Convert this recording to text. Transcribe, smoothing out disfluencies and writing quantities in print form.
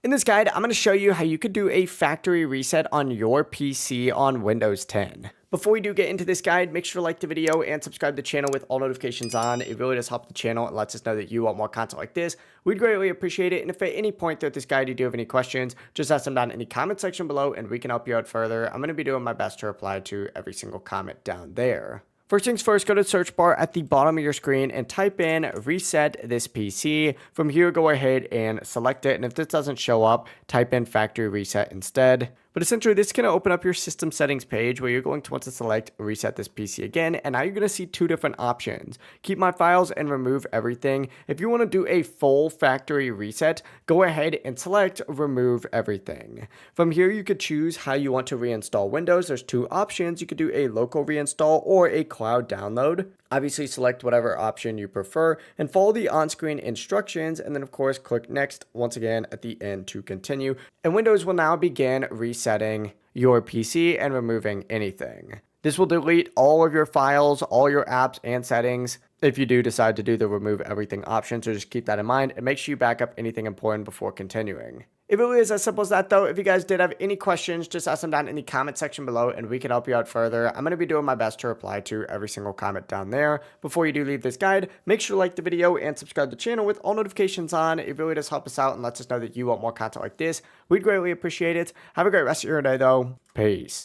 In this guide, I'm going to show you how you could do a factory reset on your PC on Windows 10. Before we do get into this guide, make sure to like the video and subscribe to the channel with all notifications on. It really does help the channel and lets us know that you want more content like this. We'd greatly appreciate it. And if at any point throughout this guide you do have any questions, just ask them down in the comment section below and we can help you out further. I'm going to be doing my best to reply to every single comment down there. First things first, go to the search bar at the bottom of your screen and type in reset this PC. From here, go ahead and select it. And if this doesn't show up, type in factory reset instead. But essentially, this is going to open up your system settings page where you're going to want to select reset this PC again. And now you're going to see two different options. Keep my files and remove everything. If you want to do a full factory reset, go ahead and select remove everything. From here, you could choose how you want to reinstall Windows. There's two options. You could do a local reinstall or a cloud download. Obviously, select whatever option you prefer and follow the on-screen instructions. And then, of course, click next once again at the end to continue. And Windows will now begin resetting your PC and removing anything. This will delete all of your files, all your apps and settings if you do decide to do the remove everything option. So just keep that in mind and make sure you back up anything important before continuing. It really is as simple as that though. If you guys did have any questions, just ask them down in the comment section below and we can help you out further. I'm going to be doing my best to reply to every single comment down there. Before you do leave this guide, make sure to like the video and subscribe to the channel with all notifications on. It really does help us out and lets us know that you want more content like this. We'd greatly appreciate it. Have a great rest of your day though. Peace.